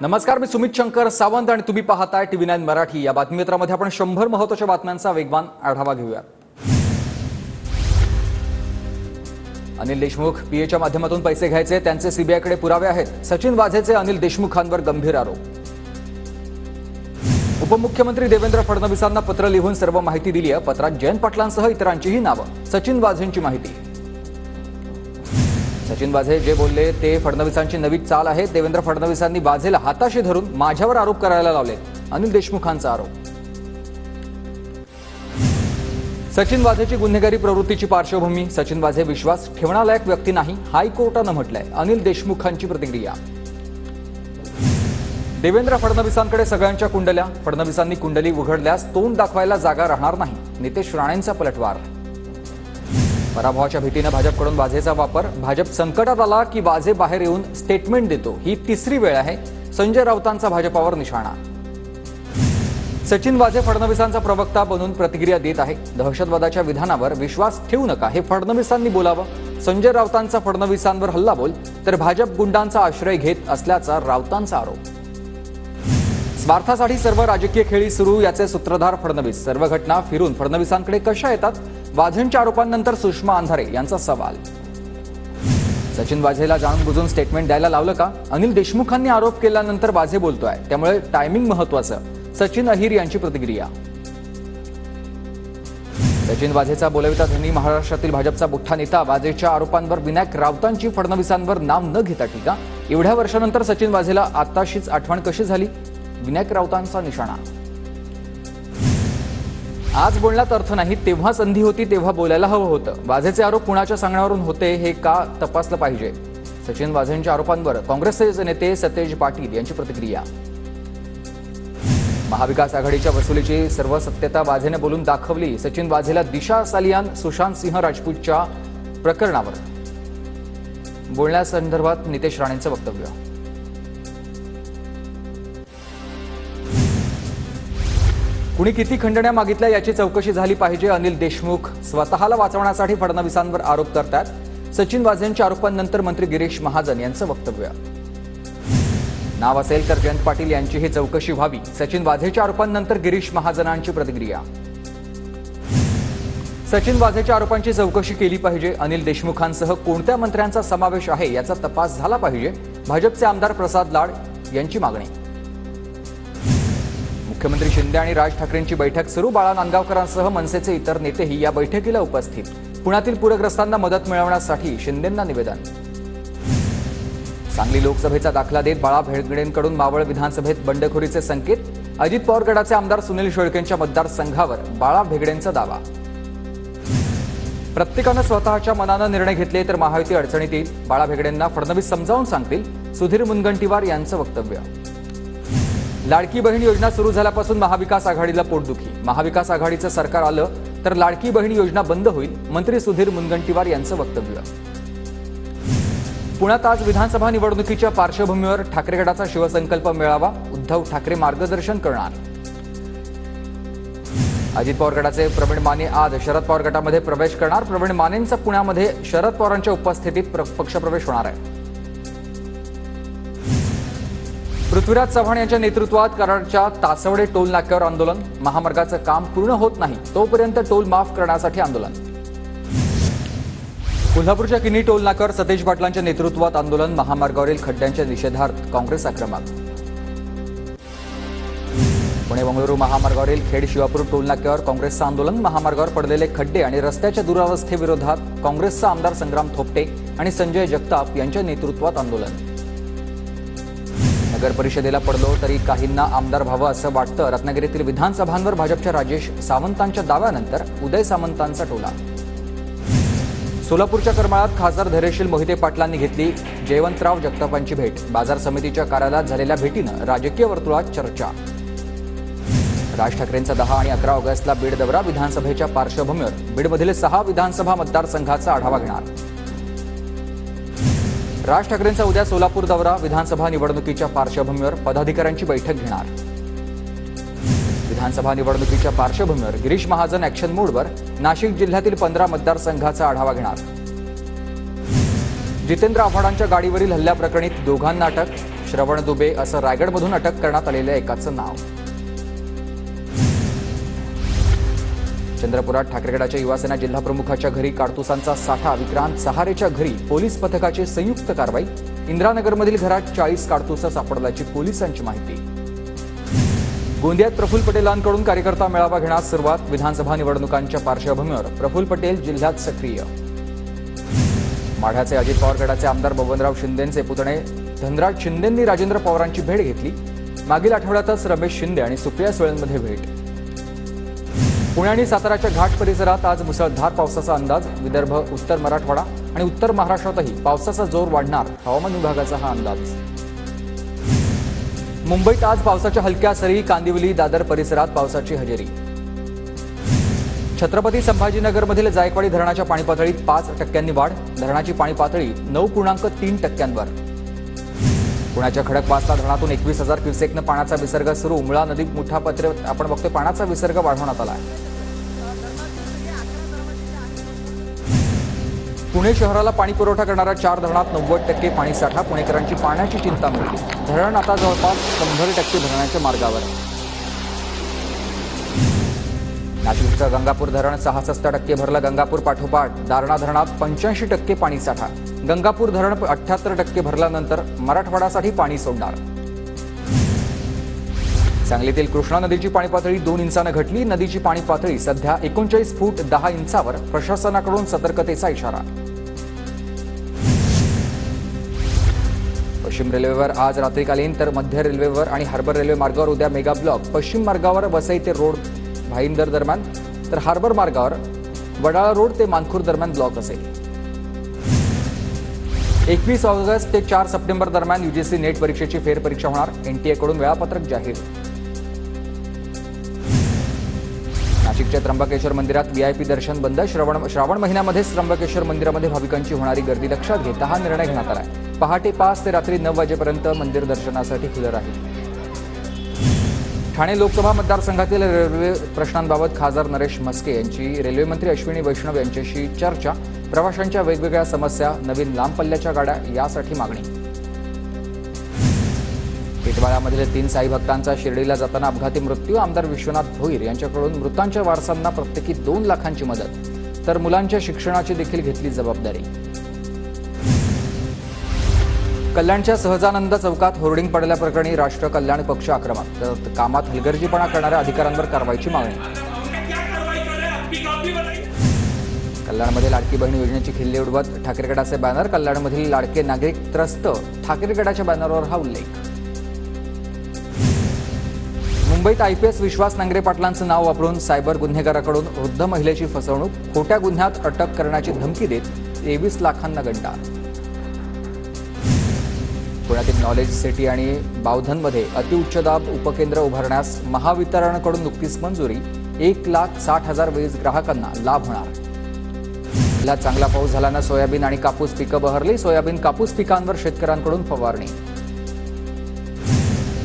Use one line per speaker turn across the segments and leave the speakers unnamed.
नमस्कार, मी सुमित शंकर सावंत आणि तुम्ही पाहताय TV9 मराठी। या बातमीपत्रामध्ये आपण 100 महत्त्वाच्या बातम्यांचा वेगवान आढावा घेऊया। अनिल देशमुख पीएच्या माध्यमातून पैसे घ्यायचे, त्यांचे सीबीआयकडे पुरावे आहेत। सचिन वाझेचे अनिल देशमुखांवर गंभीर आरोप। उपमुख्यमंत्री देवेंद्र फडणवीसांना पत्र लिहून सर्व माहिती दिली आहे। पत्रात जयंत पाटलांसह इतरांचीही नावं, सचिन वाझेंची माहिती। सचिन वाझे जे बोलले ते फडणवीसांची नवी चाल आहे। देवेंद्र फडणवीसांनी वाझेला हाताशी धरून माझ्यावर आरोप करायला लावले, अनिल देशमुखांचा आरोप। सचिन वाझेची गुन्हेगारी प्रवृत्तीची पार्श्वभूमी, सचिन वाझे विश्वास ठेवण्यालायक व्यक्ती नाही, हायकोर्टानं म्हटलंय, अनिल देशमुखांची प्रतिक्रिया। देवेंद्र फडणवीसांकडे सगळ्यांच्या कुंडल्या, फडणवीसांनी कुंडली उघडल्यास तोंड दाखवायला जागा राहणार नाही, नितेश राणेंचा पलटवार। पराभवाच्या भीतीने भाजपकडून वाझेचा वापर, भाजप संकटात आला की वाझे बाहेर येऊन स्टेटमेंट देतो, ही तिसरी वेळ आहे, संजय राऊतांचा भाजपावर निशाणा। सचिन वाझे फडणवीसांचा प्रवक्ता बनून प्रतिक्रिया देत आहे। दहशतवादाच्या विधानावर विश्वास ठेवू नका, हे फडणवीसांनी बोलावं। संजय राऊतांचा फडणवीसांवर हल्लाबोल, तर भाजप गुंडांचा आश्रय घेत असल्याचा राऊतांचा आरोप। स्वार्थासाठी सर्व राजकीय खेळी सुरू, याचे सूत्रधार फडणवीस। सर्व घटना फिरून फडणवीसांकडे कशा येतात? वाझेंच्या आरोपांनंतर सुषमा अंधारे यांचा सवाल। सचिन वाझेला जाणून बुजून स्टेटमेंट द्यायला लावलं का? अनिल देशमुखांनी आरोप केल्यानंतर वाझे बोलतोय, त्यामुळे टायमिंग महत्त्वाचं, सचिन अहिर यांची प्रतिक्रिया। सचिन वाझेचा बोलविता धनी महाराष्ट्रातील भाजपचा मोठा नेता। वाझेच्या आरोपांवर विनायक राऊतांची फडणवीसांवर नाव न घेता टीका। एवढ्या वर्षानंतर सचिन वाझेला आताशीच आठवण कशी झाली? विनायक राऊतांचा निशाणा। आज बोलण्यात अर्थ नाही, तेव्हा संधी होती तेव्हा बोलायला हवं होतं। वाझेचे आरोप कुणाच्या सांगण्यावरून होते हे का तपासलं पाहिजे? सचिन वाझेंच्या आरोपांवर काँग्रेसचे नेते सतेज पाटील यांची प्रतिक्रिया। महाविकास आघाडीच्या वसुलीची सर्व सत्यता वाझेने बोलून दाखवली। सचिन वाझेला दिशा सालियान सुशांत सिंह राजपूतच्या प्रकरणावर बोलण्यासंदर्भात नितेश राणेंचं वक्तव्य। कुणी किती खंडण्या मागितल्या याची चौकशी झाली पाहिजे। अनिल देशमुख स्वतःला वाचवण्यासाठी फडणवीसांवर आरोप करतात। सचिन वाझेंच्या आरोपांनंतर मंत्री गिरीश महाजन यांचं वक्तव्य। नाव असेल तर जयंत पाटील यांचीही चौकशी व्हावी। सचिन वाझेच्या आरोपांनंतर गिरीश महाजनांची प्रतिक्रिया। सचिन वाझेच्या आरोपांची चौकशी केली पाहिजे। अनिल देशमुखांसह कोणत्या मंत्र्यांचा समावेश आहे याचा तपास झाला पाहिजे। भाजपचे आमदार प्रसाद लाड यांची मागणी। मुख्यमंत्री शिंदे आणि राज ठाकरेंची बैठक सुरू। बाळा नांदगावकरांसह मनसेचे इतर नेतेही या बैठकीला उपस्थित। पुण्यातील पूरग्रस्तांना मदत मिळवण्यासाठी शिंदेंना निवेदन। सांगली लोकसभेचा दाखला देत बाळा भेगडेंकडून मावळ विधानसभेत बंडखोरीचे संकेत। अजित पवार गटाचे आमदार सुनील शेळकेंच्या मतदारसंघावर बाळा भेगडेंचा दावा। प्रत्येकानं स्वतःच्या मनानं निर्णय घेतले तर महायुती अडचणीत येईल, बाळा भेगडेंना फडणवीस समजावून सांगतील, सुधीर मुनगंटीवार यांचं वक्तव्य। लाडकी बहीण योजना सुरू झाल्यापासून महाविकास आघाडीला पोटदुखी। महाविकास आघाडीचं सरकार आलं तर लाडकी बहीण योजना बंद होईल, मंत्री सुधीर मुनगंटीवार यांचं वक्तव्य। पुण्यात आज विधानसभा निवडणुकीच्या पार्श्वभूमीवर ठाकरे गटाचा शिवसंकल्प मेळावा। उद्धव ठाकरे मार्गदर्शन करणार। अजित पवार गटाचे प्रवीण माने आज शरद पवार गटामध्ये प्रवेश करणार। प्रवीण मानेंचा पुण्यामध्ये शरद पवारांच्या उपस्थितीत पक्षप्रवेश होणार आहे। पृथ्वीराज चव्हाण यांच्या नेतृत्वात कराडच्या तासवडे टोल नाक्यावर आंदोलन। महामार्गाचं काम पूर्ण होत नाही तोपर्यंत टोल माफ करण्यासाठी आंदोलन। कोल्हापूरच्या किनी टोल नाक्यावर सतेज पाटलांच्या नेतृत्वात आंदोलन। महामार्गावरील खड्ड्यांच्या निषेधार्थ काँग्रेस आक्रमक। पुणे बंगळुरू महामार्गावरील खेड शिवापूर टोल नाक्यावर काँग्रेसचं आंदोलन। महामार्गावर पडलेले खड्डे आणि रस्त्याच्या दुरावस्थेविरोधात काँग्रेसचा आमदार संग्राम थोपटे आणि संजय जगताप यांच्या नेतृत्वात आंदोलन। नगर परिषदेला पडलो तरी काहींना आमदार व्हावं असं वाटतं। रत्नागिरीतील विधानसभांवर भाजपच्या राजेश सावंतांच्या दाव्यानंतर उदय सामंतांचा टोला। सोलापूरच्या करमाळ्यात खासदार धैर्यशील मोहिते पाटलांनी घेतली जयवंतराव जगतापांची भेट। बाजार समितीच्या कार्यालयात झालेल्या भेटीनं राजकीय वर्तुळात चर्चा। राज ठाकरेंचा 10 आणि 11 ऑगस्टला बीड दौरा। विधानसभेच्या पार्श्वभूमीवर बीडमधील 6 विधानसभा मतदारसंघाचा आढावा घेणार। राज ठाकरेंचा उद्या सोलापूर दौरा। विधानसभा निवडणुकीच्या पार्श्वभूमीवर पदाधिकाऱ्यांची बैठक घेणार। विधानसभा निवडणुकीच्या पार्श्वभूमीवर गिरीश महाजन ॲक्शन मोडवर। नाशिक जिल्ह्यातील 15 मतदारसंघाचा आढावा घेणार। जितेंद्र आव्हाडांच्या गाडीवरील हल्ल्याप्रकरणी दोघांना अटक। श्रवण दुबे असं रायगडमधून अटक करण्यात आलेल्या एकाचं नाव. चंद्रपुरात ठाकरेगडाच्या युवासेना जिल्हाप्रमुखाच्या घरी काडतुसांचा साठा. विक्रांत सहारेच्या घरी पोलीस पथकाची संयुक्त कारवाई. इंदिरानगरमधील घरात 40 काडतुसं सापडल्याची पोलिसांची माहिती. गोंदियात प्रफुल्ल पटेलांकडून कार्यकर्ता मेळावा घेण्यास सुरुवात. विधानसभा निवडणुकांच्या पार्श्वभूमीवर प्रफुल्ल पटेल जिल्ह्यात सक्रिय. माढ्याचे अजित पवार गटाचे आमदार बबनराव शिंदेंचे पुतणे धनराज शिंदेंनी राजेंद्र पवारांची भेट घेतली. मागील आठवड्यातच रमेश शिंदे आणि सुप्रिया सुळेंमध्ये भेट. पुणे आणि साताराच्या घाट परिसरात आज मुसळधार पावसाचा अंदाज. विदर्भ, उत्तर मराठवाडा आणि उत्तर महाराष्ट्रातही पावसाचा जोर वाढणार, हवामान विभागाचा हा अंदाज. मुंबईत आज पावसाच्या हलक्या सरी. कांदिवली, दादर परिसरात पावसाची हजेरी. छत्रपती संभाजीनगरमधील जायकवाडी धरणाच्या पाणी पातळीत 5% वाढ. धरणाची पाणी पातळी 9.3%वर. पुण्याच्या खडकवासला धरणातून 21,000 क्युसेकनं पाण्याचा विसर्ग सुरू. मुळा नदीत मोठा पातळीवर आपण बघतोय पाण्याचा विसर्ग वाढवण्यात आला आहे. पुणे शहराला पाणी पुरवठा करणाऱ्या 4 धरणात 90% पाणीसाठा. पुणेकरांची पाण्याची चिंता मिटली. धरण आता जवळपास 100% भरण्याच्या मार्गावर. नाशिकचं गंगापूर धरण 66% भरलं. गंगापूर पाठोपाठ दारणा धरणात 85% पाणीसाठा. गंगापूर धरण 78% भरल्यानंतर मराठवाड्यासाठी पाणी सोडणार. सांगलीतील कृष्णा नदीची पाणी पातळी 2 इंचानं घटली. नदीची पाणी पातळी सध्या 39 फूट 10 इंचावर. प्रशासनाकडून सतर्कतेचा इशारा. पश्चिम रेल्वेवर आज रात्रीकालीन तर मध्य रेल्वेवर आणि हार्बर रेल्वे मार्गावर उद्या मेगा ब्लॉक. पश्चिम मार्गावर वसई ते रोड भाईंदर दरम्यान तर हार्बर मार्गावर वडाळा रोड ते मानखूर दरम्यान ब्लॉक असेल. 21 ऑगस्ट ते 4 सप्टेंबर दरम्यान यूजीसी नेट परीक्षेची फेरपरीक्षा होणार. एनटीएकडून वेळापत्रक जाहीर. नाशिकच्या त्र्यंबकेश्वर मंदिरात व्हीआयपी दर्शन बंद. श्रावण महिन्यामध्येच त्र्यंबकेश्वर मंदिरामध्ये भाविकांची होणारी गर्दी लक्षात घेता हा निर्णय घेण्यात आला आहे. पहाटे 5 ते रात्री 9 वाजेपर्यंत मंदिर दर्शनासाठी खुलं राहील. ठाणे लोकसभा मतदारसंघातील रेल्वे प्रश्नांबाबत खासदार नरेश म्हस्के यांची रेल्वेमंत्री अश्विनी वैष्णव यांच्याशी चर्चा. प्रवाशांच्या वेगवेगळ्या समस्या, नवीन लांब पल्ल्याच्या गाड्या यासाठी मागणी. टिटवाळ्यामधील 3 साई भक्तांचा शिर्डीला जाताना अपघाती मृत्यू. आमदार विश्वनाथ भोईर यांच्याकडून मृतांच्या वारसांना प्रत्येकी 2 लाखांची मदत. तर मुलांच्या शिक्षणाची देखील घेतली जबाबदारी. कल्याणच्या सहजानंद चौकात होर्डिंग पडल्याप्रकरणी राष्ट्र कल्याण पक्ष आक्रमक. तर कामात हलगर्जीपणा करणाऱ्या अधिकाऱ्यांवर कारवाईची मागणी. कल्याणमध्ये लाडकी बहीण योजनेची खिल्ली उडवत ठाकरेगडाचे बॅनर. कल्याणमधील लाडके नागरिक त्रस्त. ठाकरेगडाच्या बॅनरवर हा उल्लेख. मुंबईत आयपीएस विश्वास नांगरे पाटलांचं नाव वापरून सायबर गुन्हेगाराकडून वृद्ध महिलेची फसवणूक. खोट्या गुन्ह्यात अटक करण्याची धमकी देत 23 लाखांना गंडा. पुण्यातील नॉलेज सिटी आणि बावधनमध्ये अतिउच्च दाब उपकेंद्र उभारण्यास महावितरणकडून नुकतीच मंजुरी. 1,60,000 वीज ग्राहकांना लाभ होणार. जिल्ह्यात चांगला पाऊस झाल्यानं सोयाबीन आणि कापूस पिकं बहरली. सोयाबीन कापूस पिकांवर शेतकऱ्यांकडून फवारणी.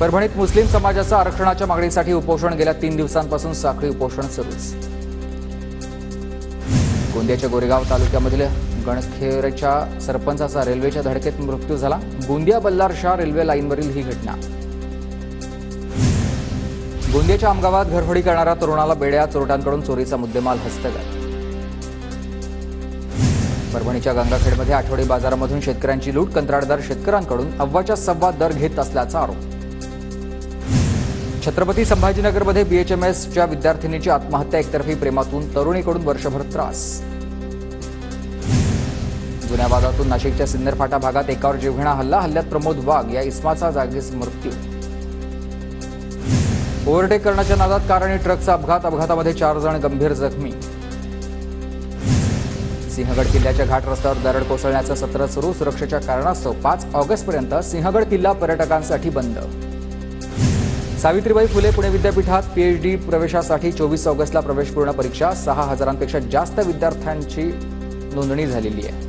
परभणीत मुस्लिम समाजाचं आरक्षणाच्या मागणीसाठी उपोषण. गेल्या 3 दिवसांपासून साखळी उपोषण सुरूच. गोंदियाच्या गोरेगाव तालुक्यामधील गणखेरच्या सरपंचाचा रेल्वेच्या धडकेत मृत्यू झाला. गोंदिया बल्लारशाह रेल्वे लाईनवरील ही घटना. गोंदियाच्या आमगावात घरफोडी करणाऱ्या तरुणाला बेड्या चोरट्यांकडून चोरीचा मुद्देमाल हस्तगत. परभणीच्या गंगाखेडमध्ये आठवडी बाजारामधून शेतकऱ्यांची लूट. कंत्राटदार शेतकऱ्यांकडून अव्वाच्या सव्वा दर घेत असल्याचा आरोप. छत्रपती संभाजीनगरमध्ये बीएचएमएसच्या विद्यार्थिनीची आत्महत्या. एकतर्फी प्रेमातून तरुणीकडून वर्षभर त्रास. जुन्या वादातून नाशिकच्या सिन्नर फाटा भागात एकावर जीवघेणा हल्ला. हल्ल्यात प्रमोद वाघ या इसमाचा जागीच मृत्यू. ओव्हरटेक करण्याच्या नादात कार आणि ट्रकचा अपघात. अपघातामध्ये 4 जण गंभीर जखमी. सिंहगड किल्ल्याच्या घाट रस्त्यावर दरड कोसळण्याचं सत्र सुरू. सुरक्षेच्या कारणास्तव 5 ऑगस्टपर्यंत सिंहगड किल्ला पर्यटकांसाठी बंद. सावित्रीबाई फुले पुणे विद्यापीठात पीएचडी प्रवेशासाठी 24 ऑगस्टला प्रवेशपूर्ण परीक्षा. 6,000पेक्षा जास्त विद्यार्थ्यांची नोंदणी झालेली आहे.